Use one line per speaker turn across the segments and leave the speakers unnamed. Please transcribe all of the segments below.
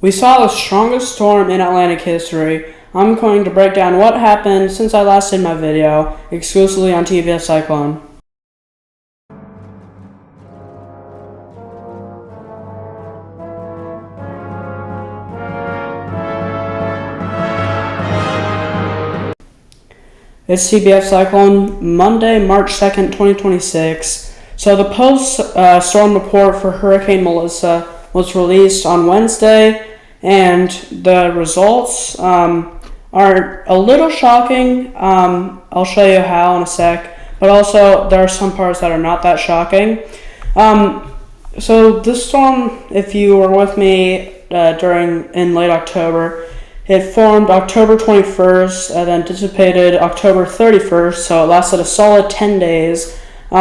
We saw the strongest storm in Atlantic history. I'm going to break down what happened since I last did my video, exclusively on TVS Cyclone. It's TBF Cyclone, Monday, March 2nd, 2026. So the post-storm report for Hurricane Melissa was released on Wednesday, and the results are a little shocking. I'll show you how in a sec, but also there are some parts that are not that shocking. So this storm, if you were with me in late October, it formed October 21st and then dissipated October 31st, so it lasted a solid 10 days. You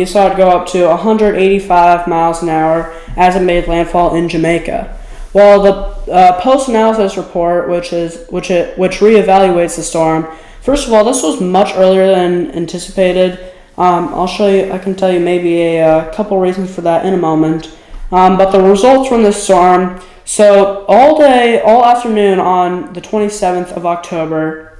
saw it go up to 185 miles an hour as it made landfall in Jamaica. Well, the post-analysis report, which reevaluates the storm, first of all, this was much earlier than anticipated. I can tell you maybe a couple reasons for that in a moment. But the results from this storm, so all afternoon on the 27th of October,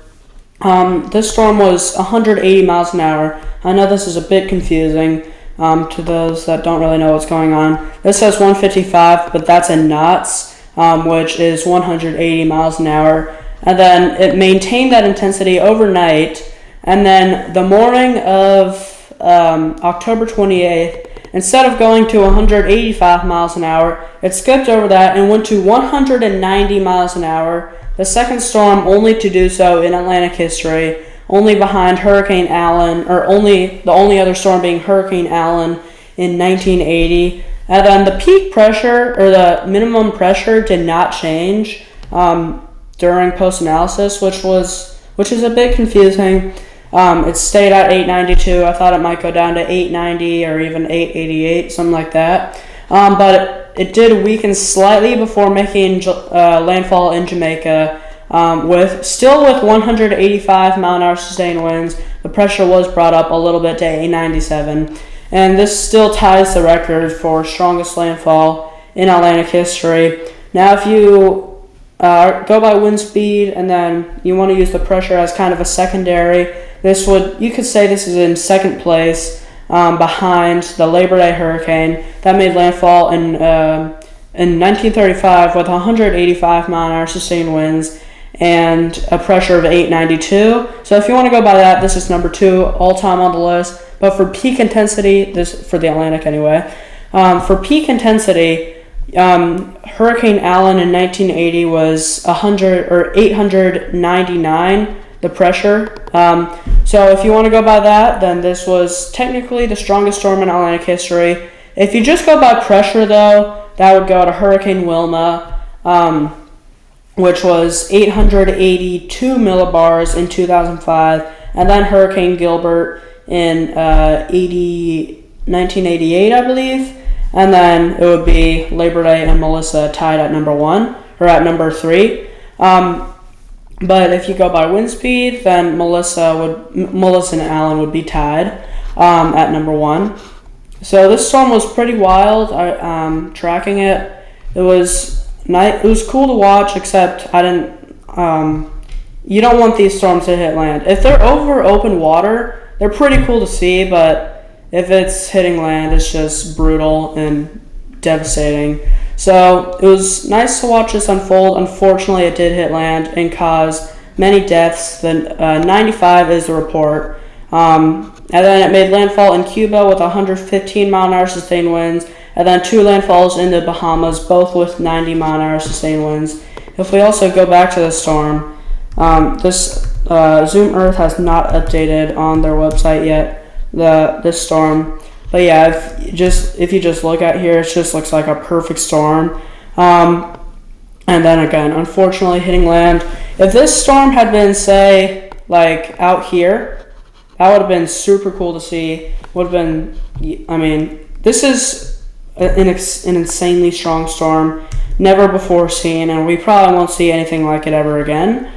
this storm was 180 miles an hour. I know this is a bit confusing to those that don't really know what's going on. This says 155, but that's in knots, which is 180 miles an hour. And then it maintained that intensity overnight. And then the morning of October 28th, instead of going to 185 miles an hour, it skipped over that and went to 190 miles an hour. The second storm only to do so in Atlantic history, only behind Hurricane Allen, or the only other storm being Hurricane Allen in 1980. And then the peak pressure, or the minimum pressure, did not change during post-analysis, which is a bit confusing. It stayed at 892. I thought it might go down to 890 or even 888, something like that. But it did weaken slightly before making landfall in Jamaica. With 185 mile an hour sustained winds, the pressure was brought up a little bit to 897. And this still ties the record for strongest landfall in Atlantic history. Now, if you go by wind speed and then you want to use the pressure as kind of a secondary, you could say this is in second place behind the Labor Day hurricane that made landfall in 1935 with 185 mile an hour sustained winds and a pressure of 892. So if you want to go by that, this is number 2 all time on the list. But for peak intensity, this for the Atlantic anyway, for peak intensity, Hurricane Allen in 1980 was 899. The pressure. So if you want to go by that, then this was technically the strongest storm in Atlantic history. If you just go by pressure, though, that would go to Hurricane Wilma, which was 882 millibars in 2005, and then Hurricane Gilbert in 1988, I believe, and then it would be Labor Day and Melissa tied at number 1, or at number 3. But if you go by wind speed, then Melissa and Allen would be tied at number 1. So this storm was pretty wild. Tracking it, it was cool to watch. Except you don't want these storms to hit land. If they're over open water, they're pretty cool to see. But if it's hitting land, it's just brutal and devastating. So it was nice to watch this unfold. Unfortunately, it did hit land and cause many deaths. The 95 is the report. And then it made landfall in Cuba with 115 mile an hour sustained winds, and then 2 landfalls in the Bahamas, both with 90 mile an hour sustained winds. If we also go back to the storm, this Zoom Earth has not updated on their website yet this storm. But yeah, if you just look at here, it just looks like a perfect storm. And then again, unfortunately, hitting land. If this storm had been, say, like out here, that would have been super cool to see. This is an insanely strong storm, never before seen, and we probably won't see anything like it ever again.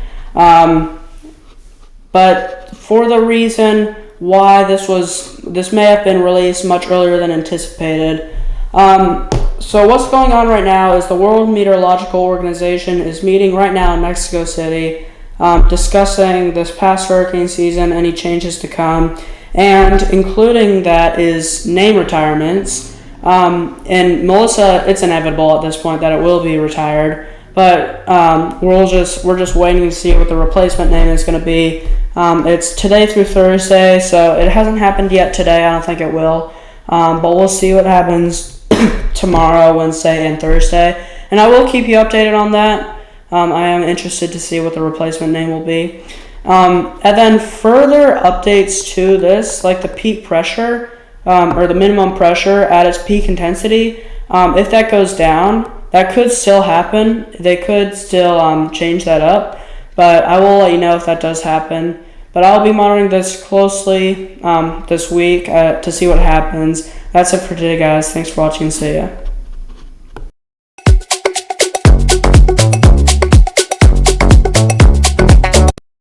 But for the reason why this may have been released much earlier than anticipated. So what's going on right now is the World Meteorological Organization is meeting right now in Mexico City, discussing this past hurricane season, any changes to come, and including that is name retirements. And Melissa, it's inevitable at this point that it will be retired, but we're just waiting to see what the replacement name is going to be. It's today through Thursday, so it hasn't happened yet today. I don't think it will, but we'll see what happens tomorrow, Wednesday, and Thursday, and I will keep you updated on that. I am interested to see what the replacement name will be. And then further updates to this, like the peak pressure, or the minimum pressure at its peak intensity, if that goes down, that could still happen. They could still change that up, but I will let you know if that does happen. But I'll be monitoring this closely this week to see what happens. That's it for today, guys. Thanks for watching. See ya.